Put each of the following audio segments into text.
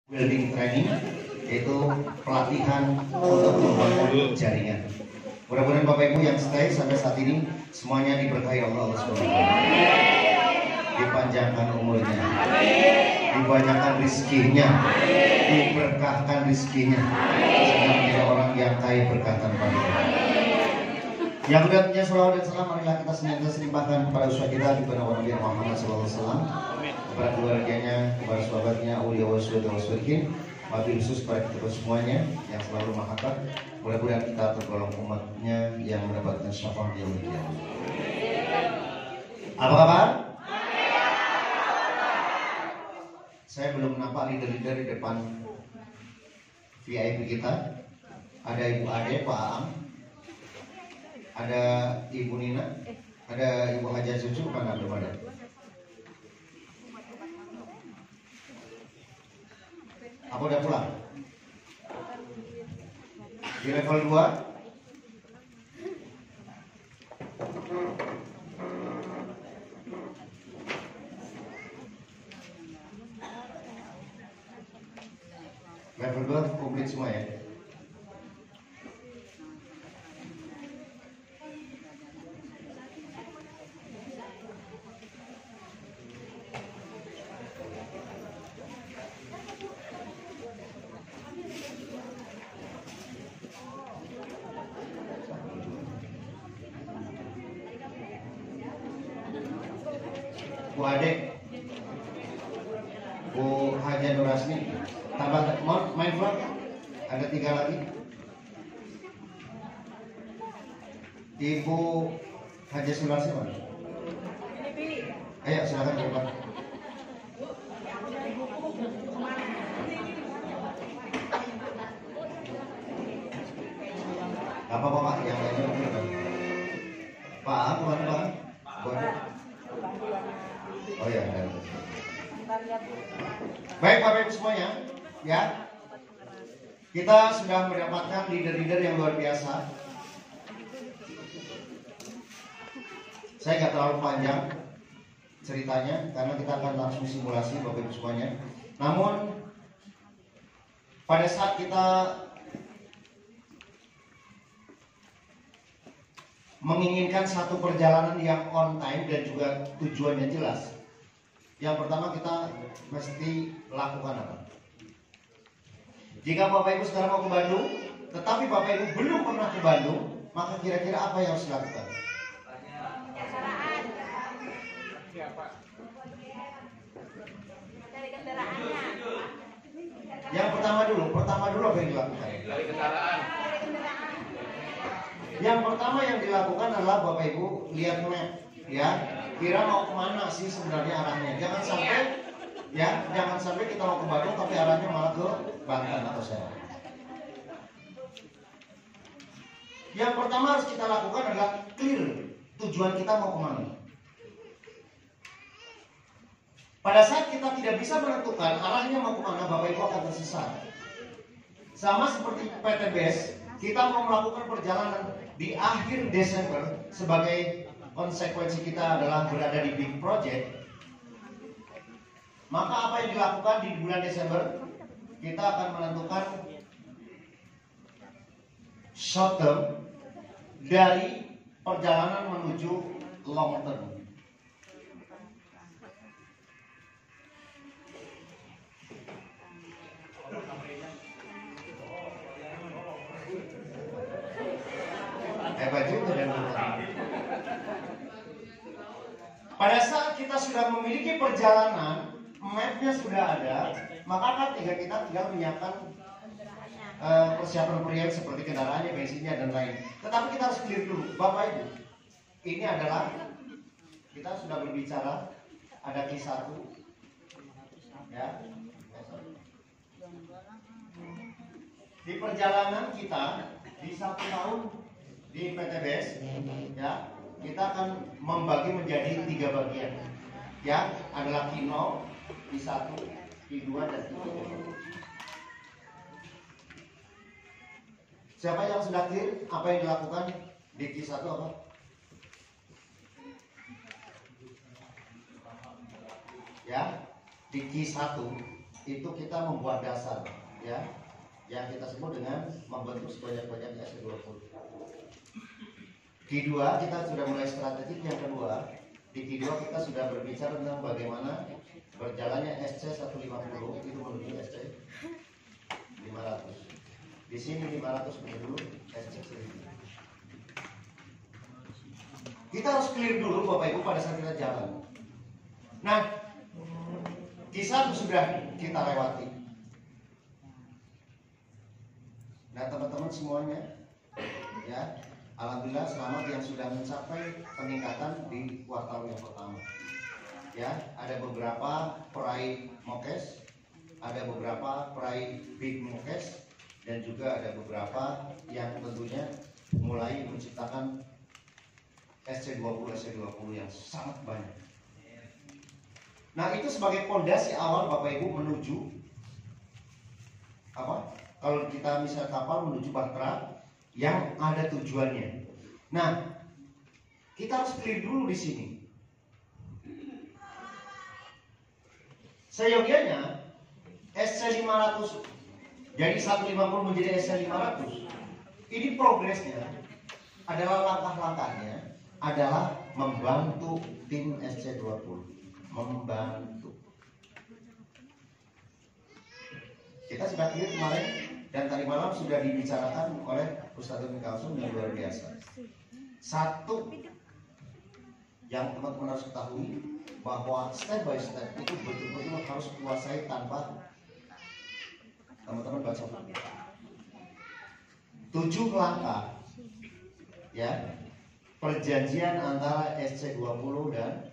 building training, yaitu pelatihan untuk membangun jaringan. Mudah-mudahan Bapak Ibu yang stay sampai saat ini semuanya diberkahi Allah SWT. Dipanjangkan umurnya, dibanyakan rizkinya, diberkahkan rizkinya, sehingga menjadi orang yang kaya berkah tanpa henti. Yang kedua, salawat dan salam marilah kita senantiasa limpahkan kepada uswah kita di mana Nabi Muhammad SAW, kepada keluarganya, kepada sahabatnya, aulia waswalihin, wabil khusus kepada kita semuanya yang selalu mahabbah. Mudah-mudahan kita tergolong umatnya yang mendapatkan syafaat yang mulia. Apa kabar? Saya belum nampak leader-leader di depan VIP kita. Ada Ibu Ade, Pak Aam, ada Ibu Nina, ada Ibu Haja Cucu, bukan belum ada. Apa udah pulang? Di level 2? Level 2 komplit semua ya? Bu Ade, Bu Haja Nurasni, tambah main vlog, ada 3 lagi. Ibu Haja Nurasni mana? Ayo silakan ke depan. Apa Pak yang lainnya mungkin? Pak, bukan Pak? Bukan. Oh ya, baik Bapak Ibu semuanya, ya, kita sudah mendapatkan leader-leader yang luar biasa. Saya nggak terlalu panjang ceritanya karena kita akan langsung simulasi Bapak Ibu semuanya. Namun pada saat kita menginginkan satu perjalanan yang on time dan juga tujuannya jelas, yang pertama kita mesti lakukan apa? Jika Bapak Ibu sekarang mau ke Bandung, tetapi Bapak Ibu belum pernah ke Bandung, maka kira-kira apa yang harus dilakukan? Yang pertama dulu apa yang dilakukan? Dari kendaraan. Yang pertama yang dilakukan adalah Bapak Ibu lihat map, ya. Kira mau kemana sih sebenarnya arahnya? Jangan sampai kita mau ke Bandung tapi arahnya malah ke Banten atau Serang. Yang pertama harus kita lakukan adalah clear tujuan kita mau kemana. Pada saat kita tidak bisa menentukan arahnya mau kemana, Bapak Ibu akan tersesat. Sama seperti PTBS, kita mau melakukan perjalanan di akhir Desember sebagai konsekuensi kita adalah berada di big project. Maka apa yang dilakukan di bulan Desember? Kita akan menentukan short term dari perjalanan menuju long term. Pada saat kita sudah memiliki perjalanan, mapnya sudah ada, maka kan kita tinggal menyiapkan persiapan periode seperti kendaraannya, bensinnya dan lain. Tetapi kita harus clear dulu, Bapak Ibu. Ini adalah kita sudah berbicara ada Q1, ya. Di perjalanan kita di 1 tahun di PTBS, ya. Kita akan membagi menjadi 3 bagian, ya, adalah Q0, Q1, Q2 dan Q3. Siapa yang sudah clear apa yang dilakukan di Q1 apa? Ya, di Q1 itu kita membuat dasar, ya, yang kita sebut dengan membentuk sebanyak-banyaknya SC20. Q2 kita sudah mulai strategik. Yang kedua, di Q2 kita sudah berbicara tentang bagaimana berjalannya SC150 itu menuju SC500. Di sini 500 menuju SC1000. Kita harus clear dulu Bapak Ibu pada saat kita jalan. Nah, Q1 sudah kita lewati. Nah, teman-teman semuanya, ya, alhamdulillah selamat yang sudah mencapai peningkatan di kuartal yang pertama. Ya, ada beberapa peraih MOKES, ada beberapa peraih Big MOKES, dan juga ada beberapa yang tentunya mulai menciptakan SC20 yang sangat banyak. Nah, itu sebagai fondasi awal Bapak Ibu menuju apa? Kalau kita misal kapal menuju Bahtera yang ada tujuannya. Nah, kita harus clear dulu di sini. Seyogianya SC500 jadi 150 menjadi SC500. Ini progresnya adalah langkah-langkahnya adalah membantu tim SC20, membantu. Kita sudah clear kemarin dan tadi malam sudah dibicarakan oleh Ustadz Doni Kalsum yang luar biasa. Satu yang teman-teman harus ketahui bahwa step by step itu betul-betul harus kuasai tanpa teman-teman baca buku. 7 langkah, ya, perjanjian antara SC20 dan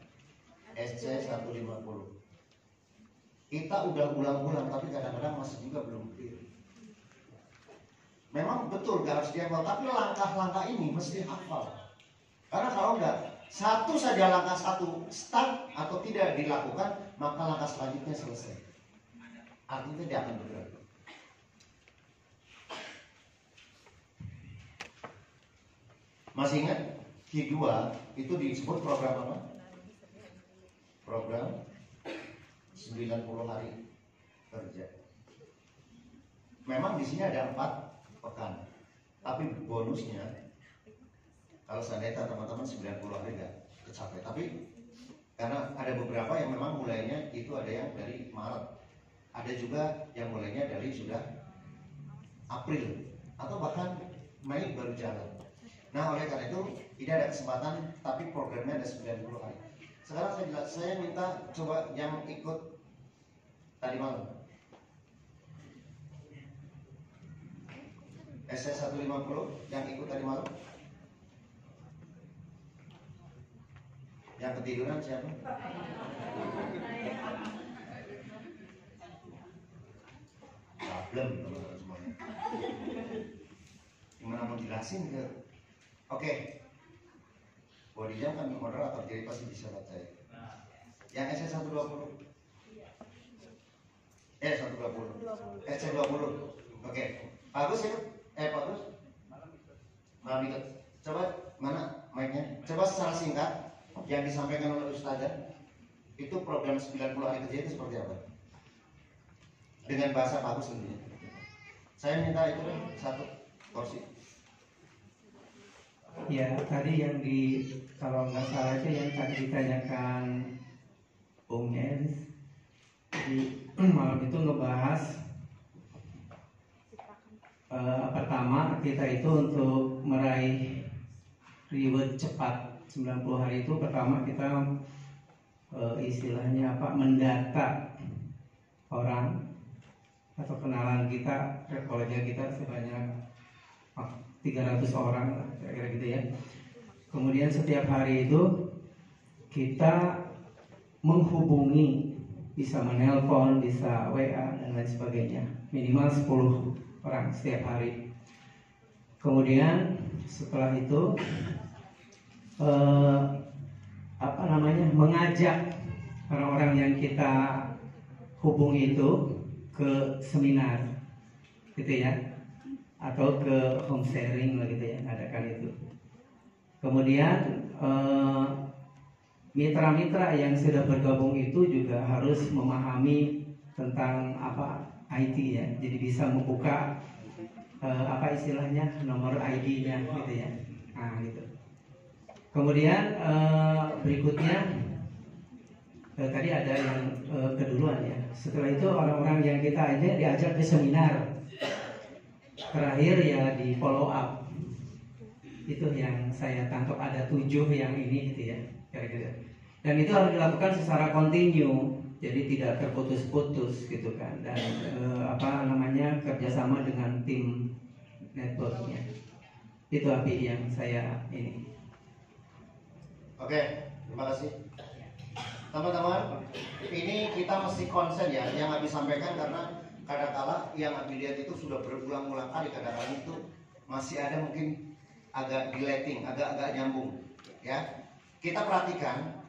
SC150. Kita udah ulang-ulang tapi kadang-kadang masih juga belum clear. Memang betul gak harus dihafal, tapi langkah-langkah ini mesti hafal. Karena kalau enggak, satu saja langkah satu stuck atau tidak dilakukan, maka langkah selanjutnya selesai. Artinya dia akan bergerak. Masih ingat? Q2 itu disebut program apa? Program 90 hari kerja. Memang di sini ada 4 pekan. Tapi bonusnya kalau seandainya teman-teman 90 hari nggak kecapai. Tapi karena ada beberapa yang memang mulainya itu ada yang dari Maret. Ada juga yang mulainya dari sudah April atau bahkan Mei baru jalan. Nah, oleh karena itu tidak ada kesempatan, tapi programnya ada 90 hari. Sekarang saya minta coba yang ikut tadi malam SC150 yang ikut tadi malam. Yang ketiduran siapa? Problem teman-teman semuanya. Gimana mau jelasin ke? Oke. Body jam kan moderator jadi pasti bisa baca. Yang SC120. 120. SC20. Oke. Bagus itu? Bagus. Malam ikut. Coba mana mic-nya? Coba secara singkat yang disampaikan oleh Ustazah itu program 90 hari kerja itu seperti apa? Dengan bahasa bagus tentunya. Saya minta itu satu porsi. Ya, tadi yang kalau nggak salah itu yang tadi ditanyakan Bung Elis di malam itu ngebahas pertama kita itu untuk meraih reward cepat 90 hari itu pertama kita istilahnya apa, mendata orang atau kenalan kita, rekornya kita sebanyak 300 orang kira-kira gitu ya. Kemudian setiap hari itu kita menghubungi, bisa menelpon, bisa WA dan lain sebagainya, minimal 10 orang setiap hari. Kemudian setelah itu mengajak orang-orang yang kita hubungi itu ke seminar gitu ya, atau ke home sharing lah gitu ya, adakan itu. Kemudian mitra-mitra yang sudah bergabung itu juga harus memahami tentang apa IT ya. Jadi bisa membuka apa istilahnya nomor ID-nya gitu ya. Nah gitu. Kemudian berikutnya tadi ada yang keduluan ya. Setelah itu orang-orang yang kita diajak ke seminar. Terakhir ya di follow up. Itu yang saya tangkap ada 7 yang ini gitu ya kira-kira. Dan itu harus dilakukan secara kontinu, jadi tidak terputus-putus gitu kan. Dan apa namanya kerjasama dengan tim networknya. Itu Abi yang saya ini. Oke, terima kasih. Teman-teman, ini kita mesti konsen ya yang Abi sampaikan, karena kadang-kala yang Abi lihat itu sudah berulang-ulang kali, kadang-kala itu masih ada mungkin agak dilating, agak nyambung ya. Kita perhatikan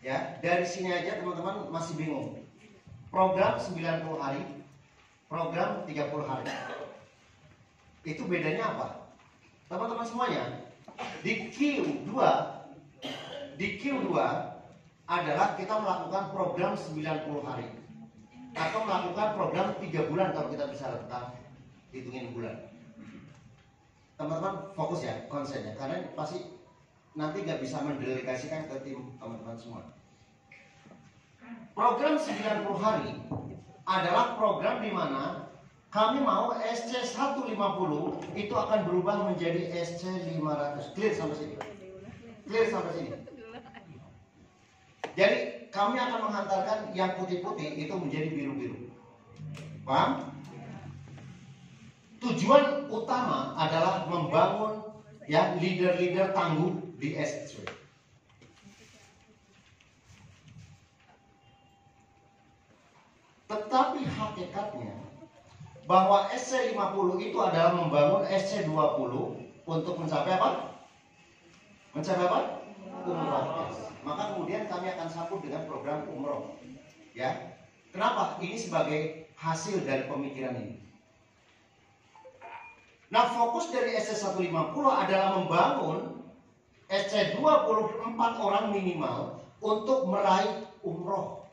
ya, dari sini aja teman-teman masih bingung. Program 90 hari, program 30 hari. Itu bedanya apa? Teman-teman semuanya, di Q2 adalah kita melakukan program 90 hari atau melakukan program 3 bulan kalau kita bisa letak hitungin bulan. Teman-teman fokus ya, konsennya, karena pasti nanti nggak bisa mendelegasikan ke tim teman-teman semua. Program 90 hari adalah program di mana kami mau SC 150 itu akan berubah menjadi SC 500. Clear sampai sini? Clear sampai sini? Jadi kami akan menghantarkan yang putih-putih itu menjadi biru-biru. Paham? Tujuan utama adalah membangun ya leader-leader tangguh di SC. Tetapi hakikatnya bahwa SC 50 itu adalah membangun SC 20 untuk mencapai apa? Mencapai apa? Umroh. Maka kemudian kami akan sambut dengan program umroh. Ya. Kenapa? Ini sebagai hasil dari pemikiran ini. Nah, fokus dari SC 150 adalah membangun SC 24 orang minimal untuk meraih umroh.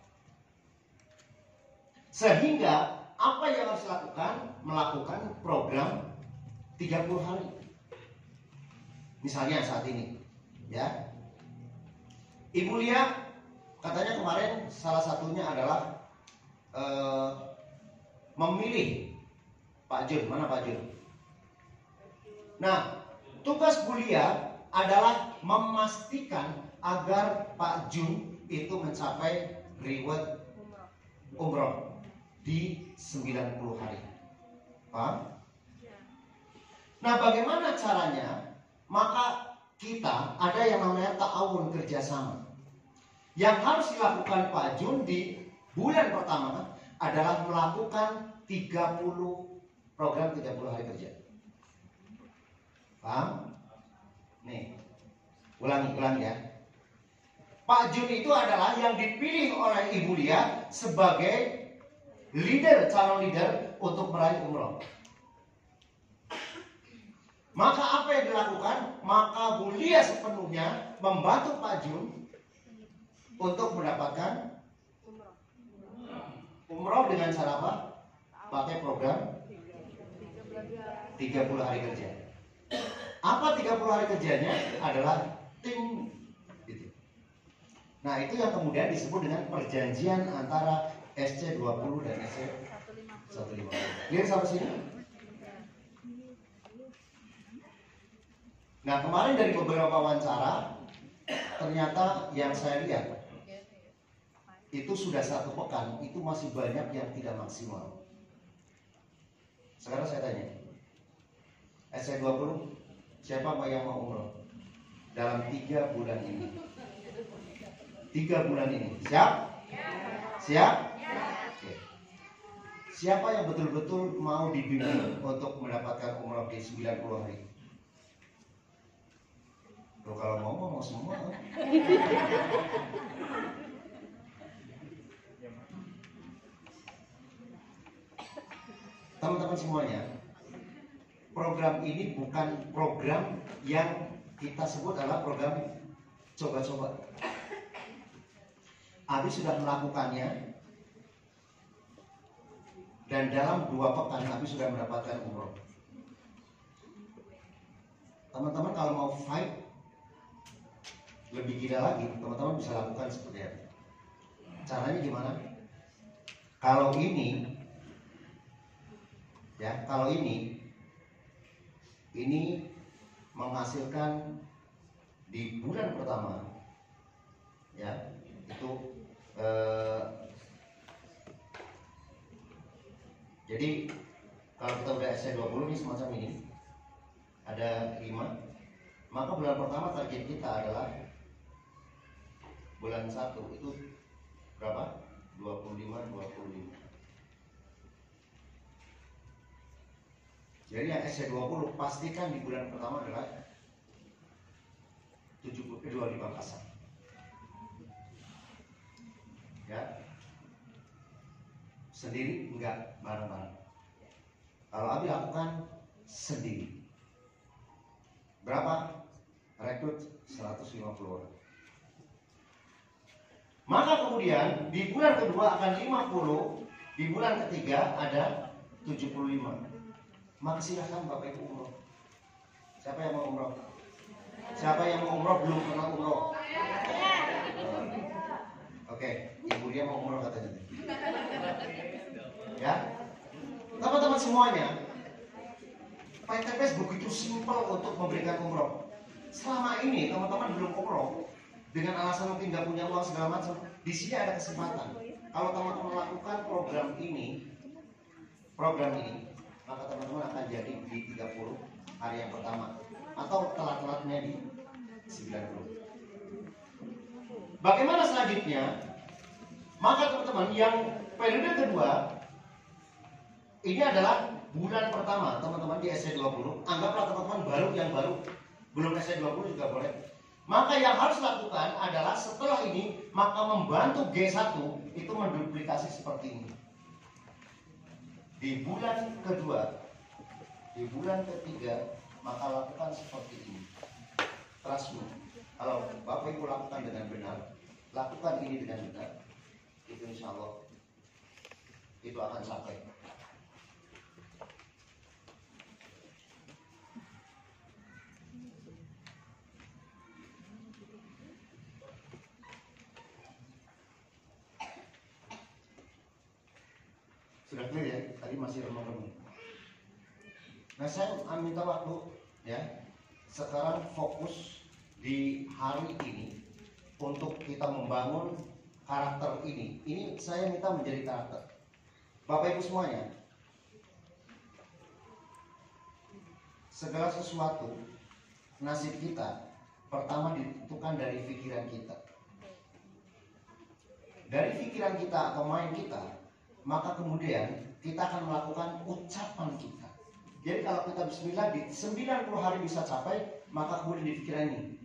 Sehingga apa yang harus dilakukan? Melakukan program 30 hari. Misalnya saat ini, ya. Ibu Lia katanya kemarin salah satunya adalah memilih Pak Jun. Mana Pak Jun? Nah, tugas Bu Lia adalah memastikan agar Pak Jun itu mencapai reward umroh di 90 hari. Paham? Nah, bagaimana caranya? Maka kita ada yang namanya ta'awun, kerjasama. Yang harus dilakukan Pak Jun di bulan pertama adalah melakukan 30 program 30 hari kerja. Paham? Nih, ulangi ya. Pak Jun itu adalah yang dipilih oleh Ibu Lia sebagai leader, calon leader untuk meraih umroh. Maka apa yang dilakukan? Maka Bu Lia sepenuhnya membantu Pak Jun untuk mendapatkan umroh dengan cara apa? Pakai program 30 hari kerja. Apa 30 hari kerjanya? Adalah tim gitu. Nah, itu yang kemudian disebut dengan perjanjian antara SC 20 dan SC 150. Lihat sampai sini? Nah, kemarin dari beberapa wawancara, ternyata yang saya lihat itu sudah 1 pekan, itu masih banyak yang tidak maksimal. Sekarang saya tanya, SC20, siapa yang mau umroh dalam 3 bulan ini? 3 bulan ini, siap? Siap? Oke. Siapa yang betul-betul mau dibimbing untuk mendapatkan umroh di 90 hari? Loh, kalau mau semua. Teman-teman semuanya, program ini bukan program yang kita sebut adalah program coba-coba. Abi sudah melakukannya dan dalam 2 pekan Abi sudah mendapatkan umroh. Teman-teman kalau mau fight lebih gila lagi, teman-teman bisa lakukan seperti ini. Caranya gimana? Kalau ini ya, kalau ini menghasilkan di bulan pertama ya, itu jadi kalau kita udah SC20 ini semacam ini ada 5, maka bulan pertama target kita adalah bulan 1 itu berapa? 25. Jadi yang SC20 pastikan di bulan pertama adalah 25 pasang. Ya. Sendiri enggak, bareng-bareng. Kalau Abi lakukan sendiri. Berapa? Rekrut 150 orang. Maka kemudian di bulan kedua akan 50, di bulan ketiga ada 75. Maka silahkan Bapak Ibu umroh. Siapa yang mau umroh? Siapa yang mau umroh belum pernah umroh? Oke, Ibu dia mau umroh katanya. Ya, teman-teman semuanya, PTPS begitu simpel untuk memberikan umroh. Selama ini teman-teman belum umroh dengan alasan mungkin nggak punya uang segala macam. Di sini ada kesempatan. Kalau teman-teman melakukan program ini, maka teman-teman akan jadi di 30 hari yang pertama atau telat-telatnya di 90. Bagaimana selanjutnya? Maka teman-teman yang periode kedua ini adalah bulan pertama teman-teman di SC20. Anggaplah teman-teman yang baru belum SC20 juga boleh. Maka yang harus lakukan adalah setelah ini maka membantu G1 itu menduplikasi seperti ini. Di bulan kedua, di bulan ketiga, maka lakukan seperti ini. Trust me. Kalau Bapak Ibu lakukan dengan benar, lakukan ini dengan benar, itu insya Allah itu akan sampai. Sudah clear ya? Tadi masih remeng-remeng. Nah, saya minta waktu ya. Sekarang fokus di hari ini untuk kita membangun karakter ini. Ini saya minta menjadi karakter. Bapak Ibu semuanya, segala sesuatu nasib kita pertama ditentukan dari pikiran kita. Dari pikiran kita atau mind kita, maka kemudian kita akan melakukan ucapan kita. Jadi kalau kita bismillah di 90 hari bisa capai, maka kemudian di pikiran ini,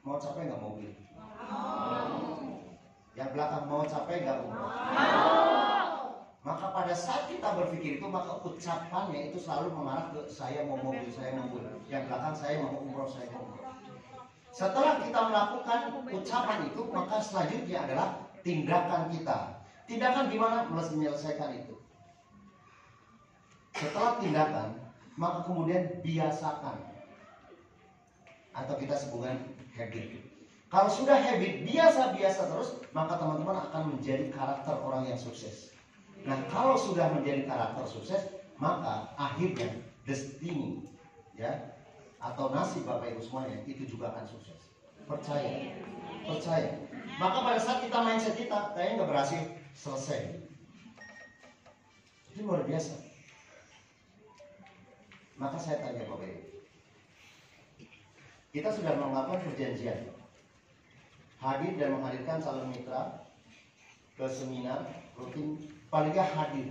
mau capai nggak mobil? Yang belakang mau capai nggak umroh? Maka pada saat kita berpikir itu, maka ucapannya itu selalu mengarah ke saya mau mobil, saya mau mobil. Yang belakang saya mau umroh, saya mau umroh. Setelah kita melakukan ucapan itu, maka selanjutnya adalah tindakan kita. Tindakan gimana menyelesaikan itu? Setelah tindakan, maka kemudian biasakan. Atau kita sebutkan habit. Kalau sudah habit, biasa-biasa terus, maka teman-teman akan menjadi karakter orang yang sukses. Nah, kalau sudah menjadi karakter sukses, maka akhirnya destiny ya atau nasib Bapak Ibu semuanya itu juga akan sukses. Percaya. Percaya. Maka pada saat kita mindset kita kayaknya nggak berhasil, selesai. Itu luar biasa. Maka saya tanya Bapak Ibu, kita sudah melakukan perjanjian hadir dan menghadirkan calon mitra ke seminar rutin, paling nggak hadir.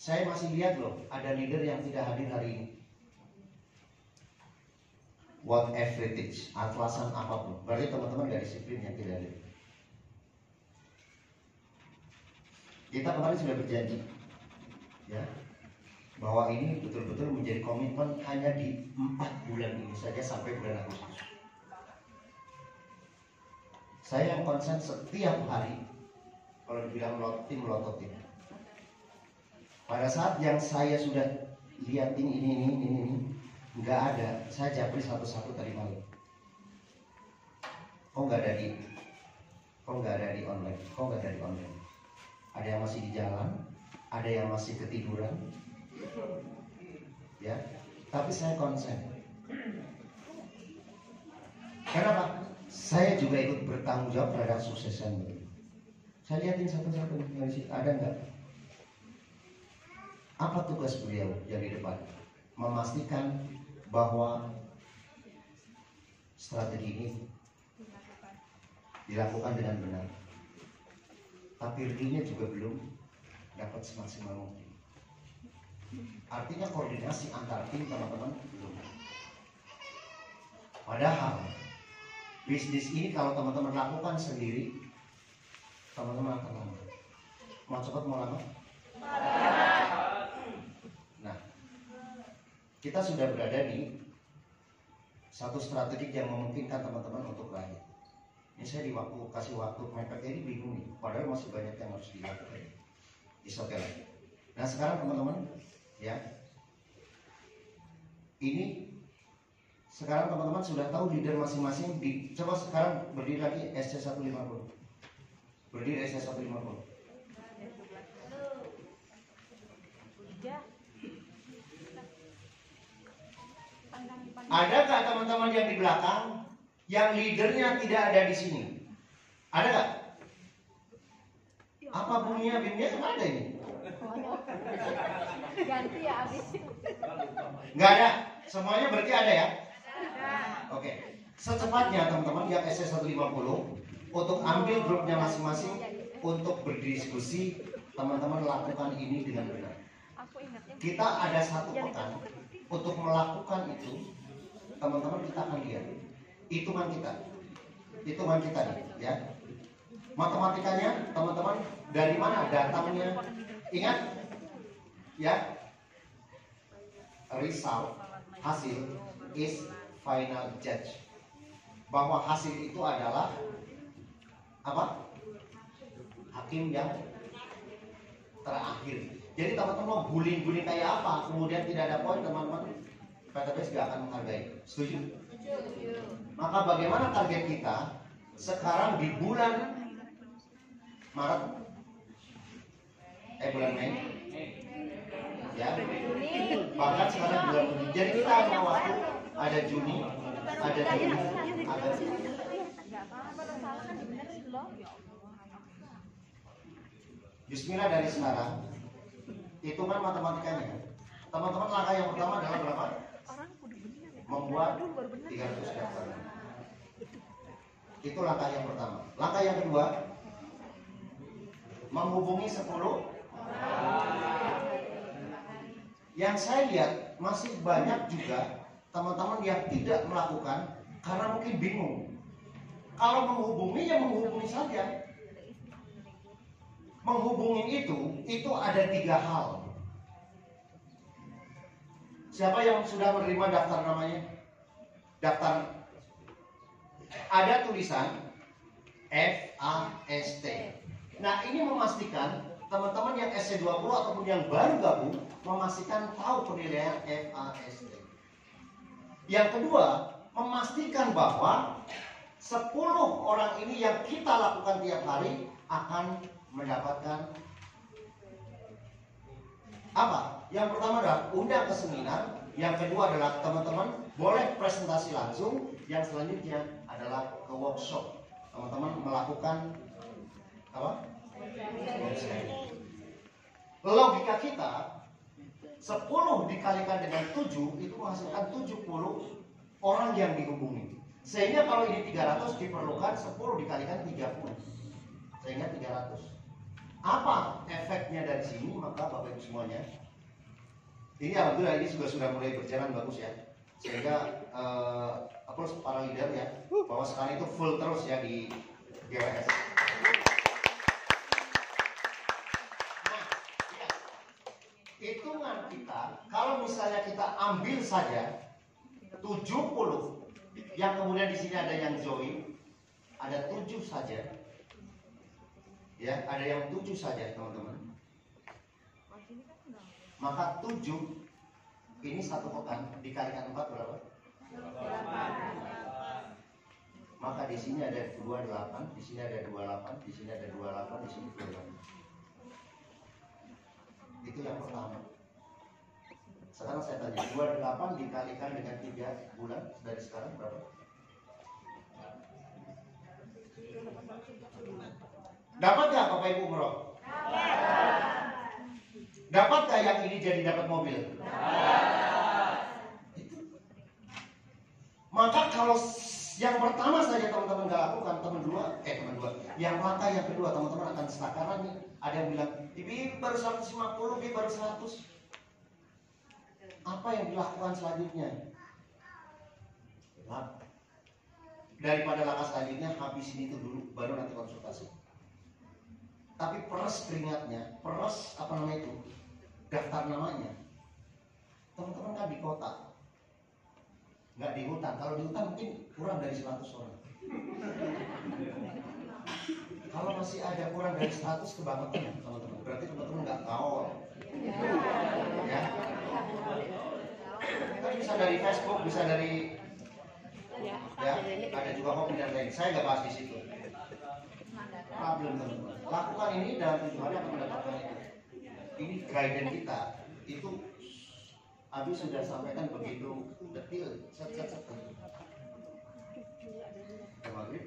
Saya masih lihat loh, ada leader yang tidak hadir hari ini. What heritage, alasan apapun, berarti teman-teman gak disiplin yang tidak hadir. Kita kemarin sudah berjanji, ya, bahwa ini betul-betul menjadi komitmen hanya di 4 bulan ini saja sampai bulan Agustus. Saya yang konsen setiap hari, kalau dibilang tim melototin. Pada saat yang saya sudah lihat ini, nggak ada, saya japri satu-satu tadi malam. Kok nggak ada di online? Ada yang masih di jalan, ada yang masih ketiduran, ya. Tapi saya konsen. Kenapa? Saya juga ikut bertanggung jawab terhadap suksesan ini. Saya lihatin satu-satu yang di situ, ada nggak? Apa tugas beliau yang di depan? Memastikan bahwa strategi ini dilakukan dengan benar. Tapi real-nya juga belum dapat semaksimal mungkin. Artinya koordinasi antar tim teman-teman belum. Padahal bisnis ini kalau teman-teman lakukan sendiri, teman-teman akan lama. Mau cepat mau lama? Nah, kita sudah berada di satu strategi yang memungkinkan teman-teman untuk lahir. Ini saya kasih waktu mepet ini bingung nih, padahal masih banyak yang harus dilakukan. Oke. Nah sekarang teman-teman, ya, ini sekarang teman-teman sudah tahu leader masing-masing. Coba sekarang berdiri lagi SC150. Berdiri SC150. Ada nggak teman-teman yang di belakang yang leadernya tidak ada di sini? Ada nggak? Apa bunyinya? Bimnya nggak ada ini. Ganti ya abis. Nggak ada. Semuanya berarti ada ya? Oke. Secepatnya teman-teman yang SC150 untuk ambil grupnya masing-masing untuk berdiskusi, teman-teman lakukan ini dengan benar. Kita ada 1 pekan untuk melakukan itu. Teman-teman kita akan lihat hitungan kita nih, ya. Matematikanya teman-teman dari mana datangnya? Ingat, ya. Result, hasil is final judge. Bahwa hasil itu adalah apa? Hakim yang terakhir. Jadi teman-teman mau guling-guling kayak apa, kemudian tidak ada poin, teman-teman PTBS gak akan menghargai. Setuju? Maka bagaimana target kita sekarang di bulan Maret, bulan Mei, ya, bahkan sekarang bulan Juni. Jadi kita ada waktu, ada Juni, ada Juni, ada Juni. Bismillah dari sekarang, hitungan matematikanya. Teman-teman langkah yang pertama adalah berapa? Membuat 300 daftar. Itu langkah yang pertama. Langkah yang kedua, menghubungi 10. Yang saya lihat masih banyak juga teman-teman yang tidak melakukan karena mungkin bingung. Kalau menghubungi ya menghubungi saja. Menghubungi itu ada 3 hal. Siapa yang sudah menerima daftar namanya? Daftar. Ada tulisan FAST. Nah ini memastikan teman-teman yang SC20 ataupun yang baru gabung memastikan tahu penilaian FAST. Yang kedua, memastikan bahwa 10 orang ini yang kita lakukan tiap hari akan mendapatkan apa? Yang pertama adalah undang ke seminar. Yang kedua adalah teman-teman boleh presentasi langsung. Yang selanjutnya adalah ke workshop. Teman-teman melakukan apa? Logika kita 10 dikalikan dengan 7 itu menghasilkan 70 orang yang dihubungi. Sehingga kalau ini 300 diperlukan 10 dikalikan 30. Sehingga 300. Apa efeknya dari sini? Maka Bapak Ibu semuanya, ini alhamdulillah ini sudah mulai berjalan bagus ya. Sehingga applause para leader ya, bahwa sekarang itu full terus ya di GWS. Nah, ya, hitungan kita, kalau misalnya kita ambil saja 70, yang kemudian di sini ada yang join, ada 7 saja. Ya, ada yang 7 saja teman-teman. Maka 7 ini 1 pekan dikalikan 4 berapa? 8. Maka di sini ada 28, di sini ada 28, di sini ada 28, di sini 28. Itu yang pertama. Sekarang saya tanya, 28 dikalikan dengan 3 bulan dari sekarang berapa? Dapat gak Bapak Ibu umroh? Dapat gak yang ini jadi dapat mobil? Itu. Maka kalau yang pertama saja teman-teman gak lakukan, teman dua, yang langkah yang kedua teman-teman akan stuck. Karena nih ada yang bilang, Ibi baru 150, Ibi baru 100. Apa yang dilakukan selanjutnya? Nah, daripada langkah selanjutnya habisin itu dulu, baru nanti konsultasi. Tapi peres keringatnya, peres apa namanya itu, daftar namanya. Teman-teman kan di kota, nggak di hutan. Kalau di hutan mungkin kurang dari 100 orang. Kalau masih ada kurang dari 100 kebangetan ya teman-teman. Berarti teman-teman nggak gaul. Ya. Kan bisa dari Facebook, bisa dari ya, ada juga kopi dan lain. Saya nggak bahas di situ. Problem teman-teman. Lakukan ini dalam 7 hari akan mendapatkan itu. Ini guidance kita. Itu Abi sudah sampaikan begitu detil. Set. Maghrib.